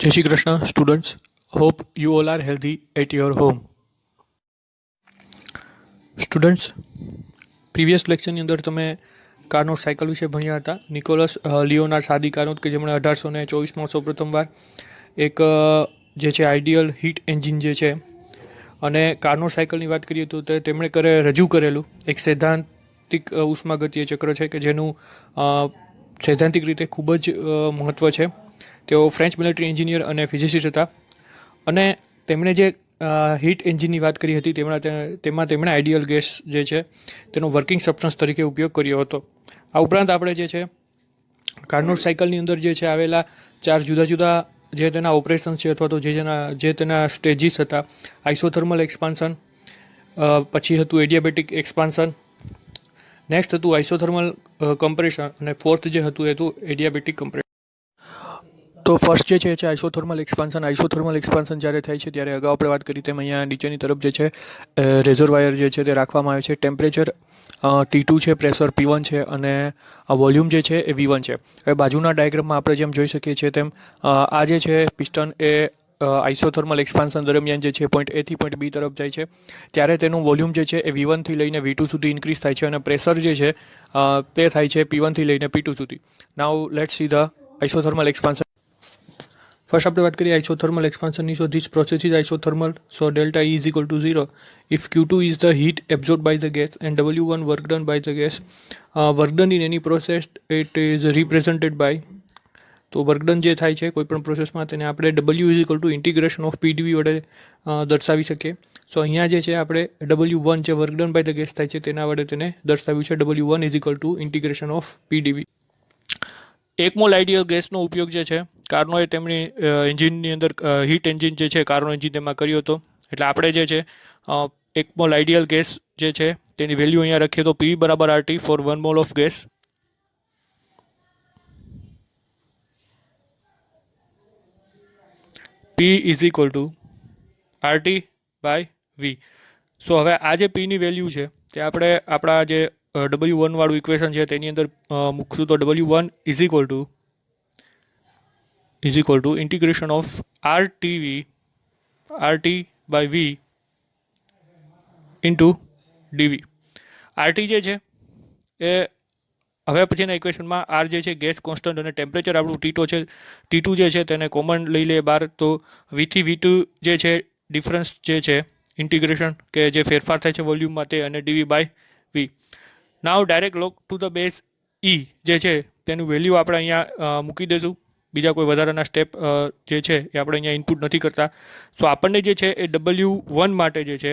જય Shri Krishna students. Hope you all are healthy at your home. Students, previous લેક્ચરની અંદર તમે કાર્નોટ સાયકલ વિશે ભણ્યા હતા. નિકોલસ લિયોનાર્ડ સાદી કાર્નોટ કે જેમણે 1824માં સૌપ્રથમવાર એક જે છે આઈડિયલ હીટ એન્જિન જે છે અને કાર્નોટ સાયકલની વાત કરીએ તો તેમણે રજૂ કરેલું એક સૈદ્ધાંતિક ઉષ્માગતીય ચક્ર છે કે જેનું સૈદ્ધાંતિક રીતે ખૂબ જ મહત્ત્વ છે. તેઓ ફ્રેન્ચ મિલિટરી એન્જિનિયર અને ફિઝિસિસ્ટ હતા અને તેમણે જે હીટ એન્જિનની વાત કરી હતી તેમાં તેમણે આઈડિયલ ગેસ જે છે તેનો વર્કિંગ સબસ્ટન્સ તરીકે ઉપયોગ કર્યો હતો. આ ઉપરાંત આપણે જે છે કાર્નોટ સાયકલની અંદર જે છે આવેલા 4 જુદા જુદા જે તેના ઓપરેશન છે અથવા તો જે તેના સ્ટેજીસ હતા, આઇસોથર્મલ એક્સપાન્શન, પછી હતું એડિયાબેટિક એક્સપાન્શન, નેક્સ્ટ હતું આઇસોથર્મલ કમ્પ્રેશન અને ફોર્થ જે હતું એ હતું એડિયાબેટિક કમ્પ્રેશન. તો ફર્સ્ટ જે છે આઇસોથર્મલ એક્સપાન્શન જ્યારે થાય છે ત્યારે અગાઉ આપણે વાત કરી તેમ અહીંયા નીચેની તરફ જે છે રેઝર્વાયર જે છે તે રાખવામાં આવે છે. ટેમ્પરેચર T2 છે, પ્રેશર P1 છે અને વોલ્યુમ જે છે એ V1 છે. હવે બાજુના ડાયાગ્રામમાં આપણે જેમ જોઈ શકીએ છીએ તેમ આ જે છે પિસ્ટન એ આઇસોથર્મલ એક્સપાન્શન દરમિયાન જે છે પોઈન્ટ A થી પોઈન્ટ B તરફ જાય છે ત્યારે તેનું વોલ્યુમ જે છે એ V1 થી લઈને V2 સુધી ઇન્ક્રીઝ થાય છે અને પ્રેશર જે છે તે થાય છે P1 થી લઈને P2 સુધી. Now let's see the isothermal expansion. First આપણે વાત કરીએ આઇસોથર્મલ એક્સપાન્શનની. So this process is isothermal. So delta E is equal to 0 if Q2 is the heat absorbed by the gas and W1 work done by the gas. Work done in any process it is represented by, તો work done જે થાય છે કોઈ પણ પ્રોસેસમાં તેને આપણે W is equal to integration of PdV વડે દર્શાવી શકીએ. સો અહીંયા જે છે આપણે W1 જે work done by the gas થાય છે તેના વડે તેને દર્શાવ્યું છે. W1 is equal to integration of PdV. એક મોલ આઈડિયલ ગેસનો ઉપયોગ જે છે કાર્નોએ તેમની એન્જિનની અંદર હીટ એન્જિન જે છે કાર્નો એન્જિન તેમાં કર્યો હતો. એટલે આપણે જે છે એક મોલ આઈડિયલ ગેસ જે છે તેની વેલ્યુ અહીંયા રાખીએ તો P બરાબર RT for 1 mole of gas. P is equal to RT by V. So હવે આ જે Pની વેલ્યુ છે તે આપણે આપણા જે W1 વાળું ઇક્વેશન છે તેની અંદર મૂકશું તો W1 is equal to integration of RT by V into DV. RT જે છે એ હવે પછીના ઇક્વેશનમાં R જે છે ગેસ કોન્સ્ટન્ટ અને ટેમ્પરેચર આપણું T2 જે છે તેને કોમન લઈ લે બહાર તો V થી V2 જે છે ડિફરન્સ જે છે ઇન્ટિગ્રેશન કે જે ફેરફાર થાય છે વોલ્યુમમાં તે અને DV by V. Now direct log to the base E જે છે તેનું વેલ્યુ આપણે અહીંયા મૂકી દઈશું. બીજા કોઈ વધારાના સ્ટેપ જે છે એ આપણે અહીંયા ઇનપુટ નથી કરતા. સો આપણને જે છે એ W1 માટે જે છે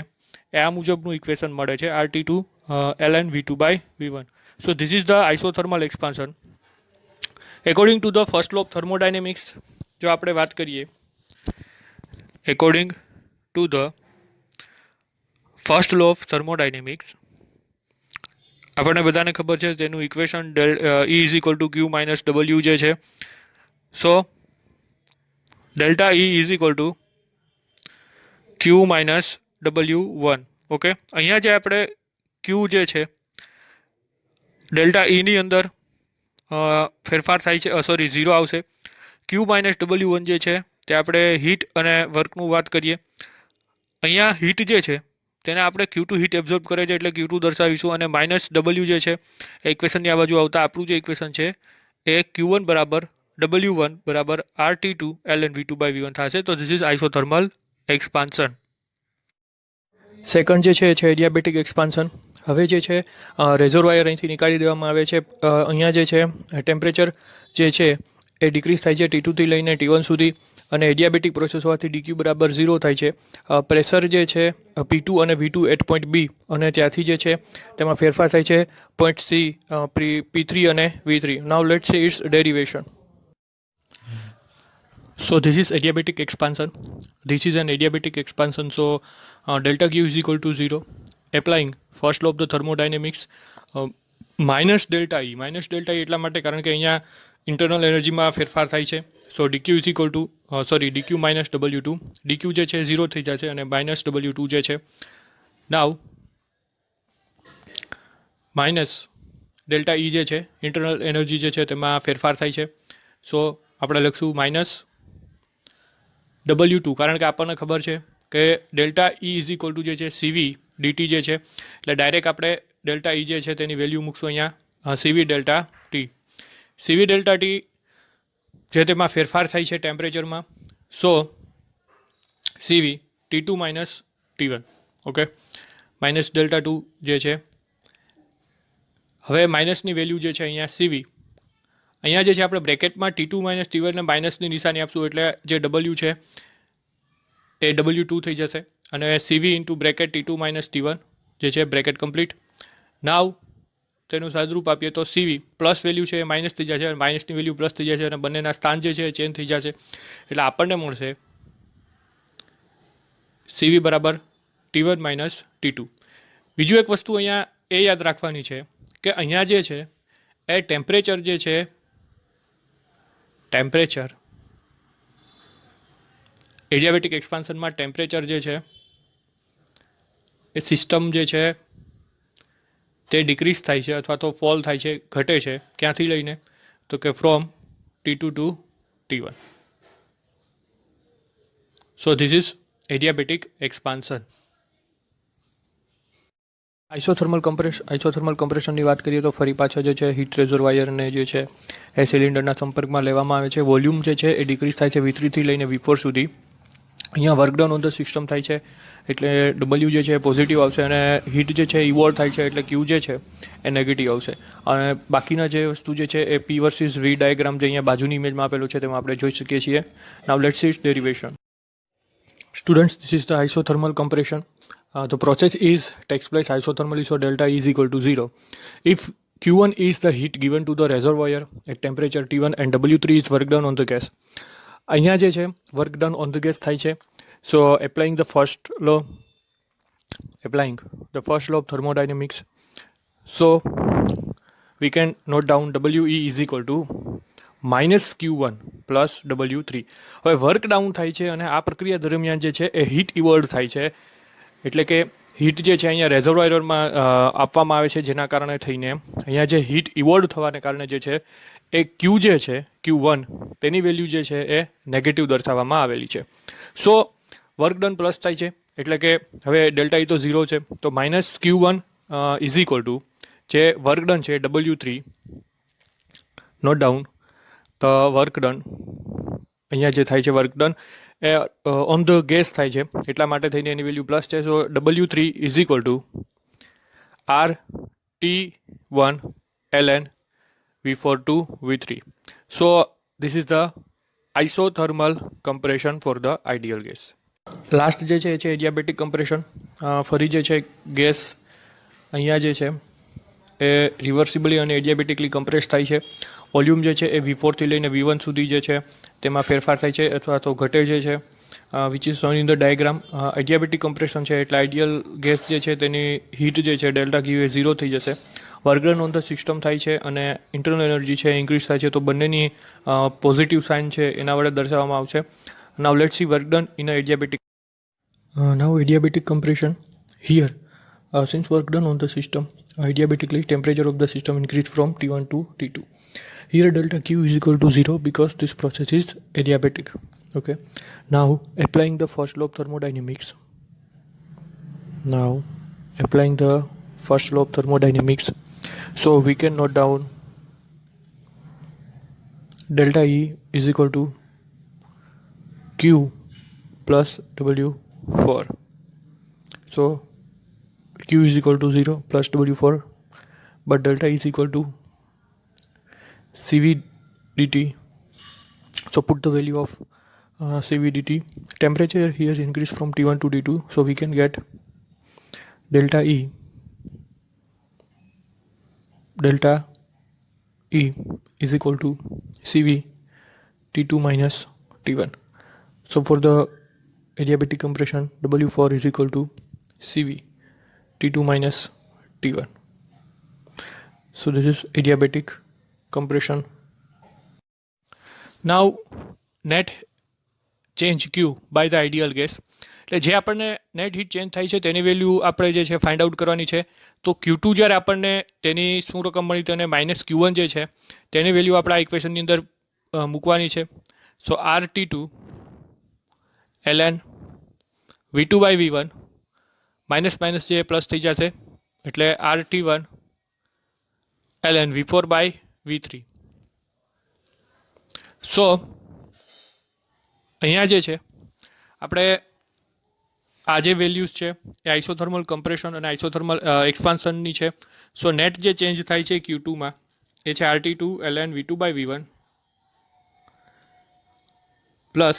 એ આ મુજબનું ઇક્વેશન મળે છે RT2 ln V2 by V1. So this is the isothermal expansion. According to the first law of thermodynamics, જો આપણે વાત કરીએ according to the first law of thermodynamics આપણને બધાને ખબર છે તેનું equation E is equal to Q minus W જે છે. So delta E is equal to Q minus W1. Okay, અહીંયા જે આપણે Q જે છે ડેલ્ટા Eની અંદર ફેરફાર થાય છે, સોરી 0 આવશે. Q માઇનસ W1 જે છે તે આપણે હીટ અને વર્કનું વાત કરીએ. અહીંયા હીટ જે છે તેને આપણે Q2 હીટ એબ્ઝોર્બ કરે છે એટલે Q2 દર્શાવીશું અને માઇનસ W જે છે એ ઇક્વેશનની આ બાજુ આવતા આપણું જે ઇક્વેશન છે એ Q1 બરાબર W1 બરાબર RT2 ln V2 by V1 થશે. તો this is isothermal expansion. Second જે છે એડિયાબેટિક એક્સપાન્શન. હવે જે છે રેઝર્વાયર અહીંથી નીકાળી દેવામાં આવે છે. અહીંયા જે છે ટેમ્પરેચર જે છે એ ડિક્રીઝ થાય છે T2 થી લઈને T1 સુધી અને એડિયાબેટિક પ્રોસેસ હોવાથી DQ બરાબર 0 થાય છે. પ્રેશર જે છે P2 અને V2 એટ પોઈન્ટ B અને ત્યાંથી જે છે તેમાં ફેરફાર થાય છે પોઈન્ટ C P3 અને V3. Now let's see its derivation. So this is adiabatic expansion. This is an adiabatic expansion. So delta Q is equal to 0. Applying first law of the thermodynamics, minus delta E. Minus delta E એટલા માટે કારણ કે અહીંયા internal એનર્જીમાં ફેરફાર થાય છે. સો DQ is equal to DQ minus W2. DQ જે છે 0 થઈ જશે અને minus W2 જે છે. Now minus delta E જે છે ઇન્ટરનલ એનર્જી જે છે તેમાં ફેરફાર થાય છે. સો આપણે લખશું માઇનસ W2, કારણ કે આપણને ખબર છે કે delta E is equal two જે છે CV dt જે છે, એટલે ડાયરેક્ટ આપણે ડેલ્ટા E જે છે તેની વેલ્યુ મૂકશું અહીંયા CV delta T. CV delta T જે તેમાં ફેરફાર થાય છે ટેમ્પરેચરમાં, સો CV T2 minus T1. Okay, minus delta 2 જે છે, હવે માઇનસની વેલ્યુ જે છે અહીંયા CV, અહીંયા જે છે આપણે બ્રેકેટમાં T2 માઇનસ T1 ને માઇનસની નિશાની આપશું, એટલે જે W છે એ W2 થઈ જશે અને CV into bracket T2 minus T1 જે છે બ્રેકેટ કમ્પ્લીટ. નાવ તેનું સાદરૂપ આપીએ તો CV પ્લસ વેલ્યુ છે એ માઇનસ થઈ જશે, માઇનસની વેલ્યુ પ્લસ થઈ જશે અને બંનેના સ્થાન જે છે એ ચેન્જ થઈ જશે, એટલે આપણને મળશે CV બરાબર T1 માઇનસ T2. બીજું એક વસ્તુ અહીંયા એ યાદ રાખવાની છે કે અહીંયા જે છે એ ટેમ્પરેચર જે છે, ટેમ્પરેચર એડિયાબેટિક એક્સપાન્શનમાં ટેમ્પરેચર જે છે એ સિસ્ટમ જે છે તે ડિક્રીઝ થાય છે અથવા તો ફોલ થાય છે, ઘટે છે. ક્યાંથી લઈને? તો કે from T2 to T1. So this is adiabatic expansion. Isothermal કમ્પ્રેશનની વાત કરીએ તો ફરી પાછા જે છે હીટ રેઝર્વાયરને જે છે એ સિલિન્ડરના સંપર્કમાં લેવામાં આવે છે. વોલ્યુમ જે છે એ ડિક્રીઝ થાય છે V3 થી લઈને V4 સુધી. અહીંયા work done on the system થાય છે એટલે W જે છે એ પોઝિટિવ આવશે અને હીટ જે છે ઇવોલ્વ થાય છે એટલે Q જે છે એ નેગેટિવ આવશે. અને બાકીના જે વસ્તુ જે છે એ P વર્સિસ V ડાયાગ્રામ જે અહીંયા બાજુની ઇમેજમાં આપેલું છે તેમાં આપણે જોઈ શકીએ છીએ. Now let's see its derivation. Students, this is the isothermal compression. The process takes place isothermally, so delta E is equal to 0. If Q1 is the heat given to the reservoir at temperature T1 and W3 is work done on the gas. અહીંયા જે છે work done on the gas થાય છે. So applying the first law of thermodynamics, so we can note down WE is equal to minus Q1 plus W3. હવે work down થાય છે અને આ પ્રક્રિયા દરમિયાન જે છે એ હીટ ઇવોલ્વ થાય છે, એટલે કે હીટ જે છે અહીંયા રેઝર્વાયરમાં આપવામાં આવે છે, જેના કારણે થઈને અહીંયા જે હીટ ઇવોલ્વ થવાને કારણે જે છે એ Q જે છે Q1 તેની વેલ્યુ જે છે એ નેગેટિવ દર્શાવવામાં આવેલી છે. સો વર્ક ડન પ્લસ થાય છે એટલે કે હવે ડેલ્ટા E તો 0 છે, તો minus Q1 is equal two જે વર્ક ડન છે W3 note down the work done, અહીંયા જે થાય છે work done A on the gas થાય છે એટલા માટે થઈને એની વેલ્યુ પ્લસ છે. સો W3 is equal two RT1 ln V4 to V3. So this is the isothermal compression for the ideal gas. Last જે છે એ છે એડિયાબેટિક કમ્પ્રેશન. ફરી જે છે ગેસ અહીંયા જે છે એ રિવર્સિબલી અને એડિયાબેટિકલી કમ્પ્રેસ થાય છે. વોલ્યુમ જે છે એ V4 થી લઈને V1 સુધી જે છે તેમાં ફેરફાર થાય છે અથવા તો ઘટે છે, which is shown in the diagram. Adiabatic compression છે એટલે આઈડિયલ ગેસ જે છે તેની હીટ જે છે ડેલ્ટા Q એ 0 થઈ જશે. Work done on the system થાય છે અને ઇન્ટરનલ એનર્જી છે ઇન્ક્રીઝ થાય છે, તો બંનેની પોઝિટિવ સાઇન છે એના વડે દર્શાવવામાં આવશે. Now let's see work done in adiabatic. Now adiabatic compression. Here since work done on the system adiabatically temperature of the system increased from T1 to T2. Here delta Q is equal to 0 because this process is adiabatic. Okay, now applying the first law of thermodynamics. So we can note down delta E is equal to Q plus W4. So Q is equal to 0 plus W4, but delta is equal to CV dt. So put the value of CV dt. Temperature here is increased from T1 to T2, so we can get delta E is equal to CV T2 minus T1. So for the adiabatic compression, W4 is equal to CV T2 minus T1. So this is adiabatic compression. Now net change Q by the ideal gas. એટલે જે આપણને net heat change થાય છે તેની value આપણે જે છે find out કરવાની છે. તો Q2 જ્યારે આપણને તેની શું રકમ મળી તેને માઇનસ Q1 જે છે તેની વેલ્યુ આપણે આ ઇક્વેશનની અંદર મૂકવાની છે. So RT2 ln v2 by v1 minus minus જે પ્લસ થઈ જશે એટલે RT1 ln v4 by v3. સો અહીંયા જે છે આપણે આ જે વેલ્યુઝ છે એ આઇસોથર્મલ કમ્પ્રેશન અને આઇસોથર્મલ એક્સપાન્શનની છે. સો નેટ જે ચેન્જ થાય છે Q2માં એ છે RT2 ln v2 by v1 plus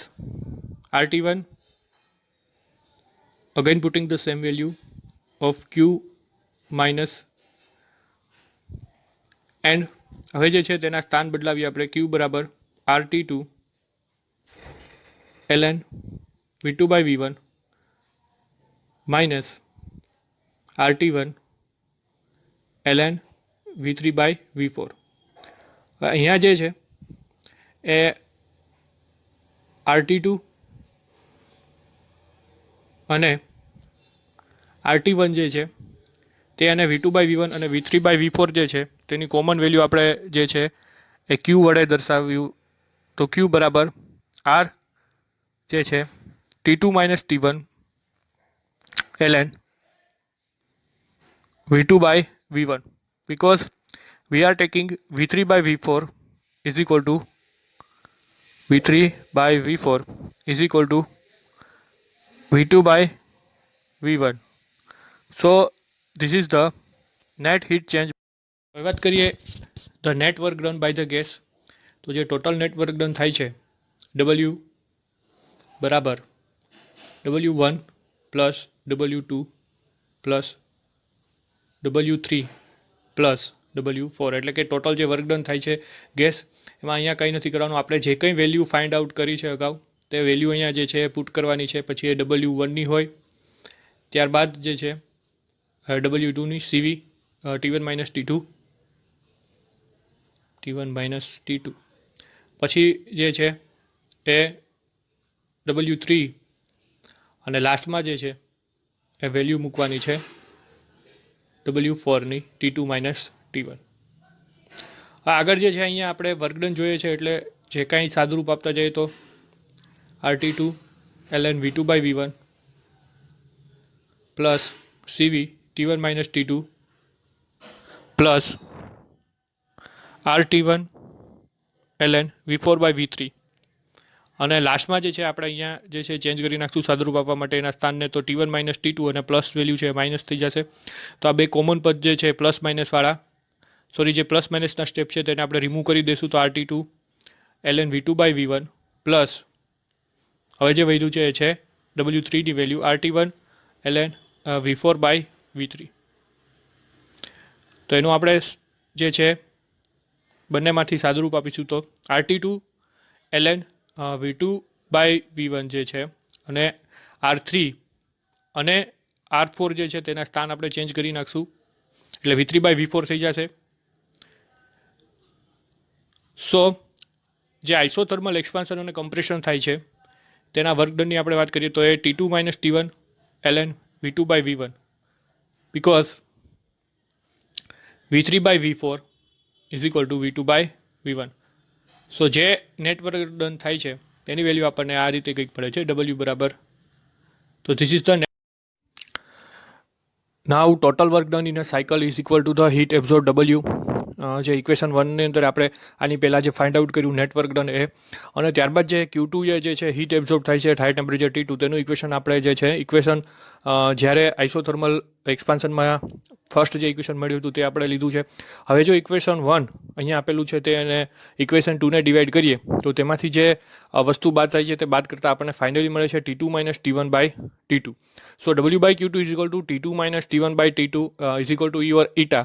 RT1 again putting the same value of Q minus and હવે જે છે તેના સ્થાન બદલાવી આપણે Q બરાબર RT2 ln v2 by v1 minus RT1 ln v3 by v4. અહીંયા જે છે એ RT2 અને RT1 જે છે તે અને v2 બાય v1 અને v3 બાય v4 જે છે તેની કોમન વેલ્યુ આપણે જે છે એ Q વડે દર્શાવ્યું. તો Q બરાબર R જે છે T2 minus T1 ln v2 by v1 because we are taking v3 by v4 is equal to v3 by v4 is equal to v2 by v1. So this is the net heat change. હવે વાત કરીએ the net work done by the gas. તો જે total net work done થાય છે W બરાબર W1 plus W2 plus W3 plus W4 એટલે કે ટોટલ જે વર્ક ડન થાય છે ગેસ એમાં અહીંયા કંઈ નથી કરવાનું. આપણે જે કંઈ વેલ્યુ ફાઇન્ડ આઉટ કરી છે અગાઉ તે વેલ્યુ અહીંયા જે છે પુટ કરવાની છે. પછી એ W1ની હોય, ત્યારબાદ જે છે W2ની CV T1 minus T2 T1 minus T2 પછી જે છે એ W3 અને લાસ્ટમાં જે છે એ વેલ્યુ મૂકવાની છે W4ની T2 માઇનસ T1. આગળ જે છે અહીંયા આપણે વર્કડન જોઈએ છે એટલે જે કાંઈ સાદુરૂપ આપતા જઈએ તો RT2 ln v2 by v1 plus CV T1 minus T2 plus RT1 ln v4 by v3 અને લાસ્ટમાં જે છે આપણે અહીંયા જે છે ચેન્જ કરી નાખશું સાદુરૂપ આપવા માટે એના સ્થાનને. તો T1 માઇનસ T2 અને પ્લસ વેલ્યુ છે માઇનસ થઈ જશે. તો આ બે કોમન પદ જે છે પ્લસ માઇનસવાળા જે પ્લસ માઇનસના સ્ટેપ છે તેને આપણે રિમૂવ કરી દઈશું. તો RT2 ln v2 by v1 plus હવે જે વધ્યું છે એ છે W3ની value RT1 ln v4 by v3. તો એનું આપણે જે છે બંનેમાંથી સાદુરૂપ આપીશું. તો RT2 ln v2 by v1 જે છે અને R3 અને R4 જે છે તેના સ્થાન આપણે ચેન્જ કરી નાખશું એટલે v3 બાય v4 થઈ જશે. સો જે આઇસોથર્મલ એક્સપાન્શન અને કમ્પ્રેશન થાય છે તેના વર્કડનની આપણે વાત કરીએ તો એ T2 minus T1 ln v2 by v1 because v3 by v4 is equal to v2 by v1. So જે નેટ વર્ક ડન થાય છે તેની વેલ્યુ આપણને આ રીતે કંઈક પડે છે W બરાબર. તો this is the now total work done in a cycle is equal to the heat absorb W. જે ઇક્વેશન 1ની અંદર આપણે આની પહેલાં જે ફાઇન્ડ આઉટ કર્યું નેટ વર્ક ડન એ અને ત્યારબાદ જે Q2 જે છે હીટ એબ્ઝોર્બ થાય છે હાઈ ટેમ્પરેચર T2 તેનું ઇક્વેશન આપણે જે છે ઇક્વેશન જ્યારે આઇસોથર્મલ એક્સપાન્શનમાં ફર્સ્ટ જે ઇક્વેશન મળ્યું હતું તે આપણે લીધું છે. હવે જો ઇક્વેશન 1 અહીંયા આપેલું છે તે અને ઇક્વેશન 2ને ડિવાઈડ કરીએ તો તેમાંથી જે વસ્તુ બાદ થાય છે તે બાદ કરતાં આપણને ફાઇનલી મળે છે T2 minus T1 by T2. So W by Q2 is equal to T2 minus T1 by T2 is equal to your eta.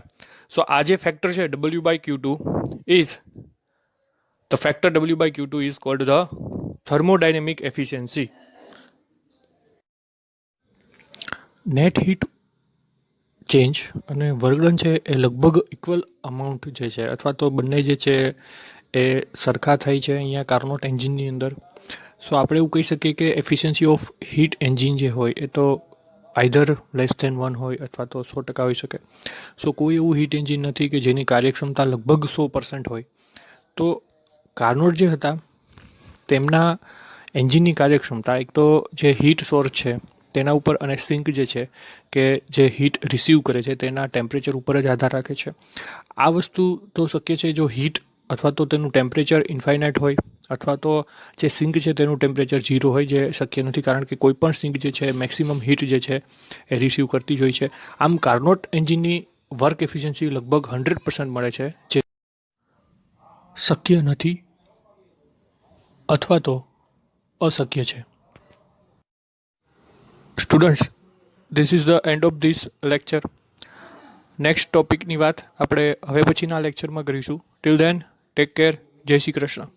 સો આ જે ફેક્ટર છે W by Q2 is the factor W by Q2 is called the thermodynamic efficiency. Net heat change અને વર્કડન છે એ લગભગ equal amount જે છે અથવા તો બંને જે છે એ સરખા થાય છે અહીંયા કાર્નોટ એન્જિનની અંદર. સો આપણે એવું કહી શકીએ કે એફિશિયન્સી ઓફ હીટ એન્જિન જે હોય એ તો આઈધર લેસ ધેન 1 હોય અથવા તો 100% હોઈ શકે. સો કોઈ એવું હીટ એન્જિન નથી કે જેની કાર્યક્ષમતા લગભગ 100% હોય. તો કાર્નોટ જે હતા તેમના એન્જિનની કાર્યક્ષમતા એક તો જે હીટ સોર્સ છે તેના ઉપર અને સિંક જે છે કે જે હીટ રિસીવ કરે છે તેના ટેમ્પરેચર ઉપર જ આધાર રાખે છે. આ વસ્તુ તો શક્ય છે જો હીટ અથવા તો તેનું ટેમ્પરેચર ઇન્ફાઇનાઇટ હોય અથવા તો જે સિંક છે તેનું ટેમ્પરેચર 0 હોય, જે શક્ય નથી કારણ કે કોઈ પણ સિંક જે છે મેક્સિમમ હીટ જે છે એ રિસીવ કરતી જ હોય છે. આમ કાર્નોટ એન્જિનની વર્ક એફિશિયન્સી લગભગ 100% મળે છે, જે શક્ય નથી અથવા તો અશક્ય છે. Students, this is the end of this lecture. Next ટોપિકની વાત આપણે હવે પછીના લેક્ચરમાં કરીશું. Till then take care. જય શ્રી કૃષ્ણ.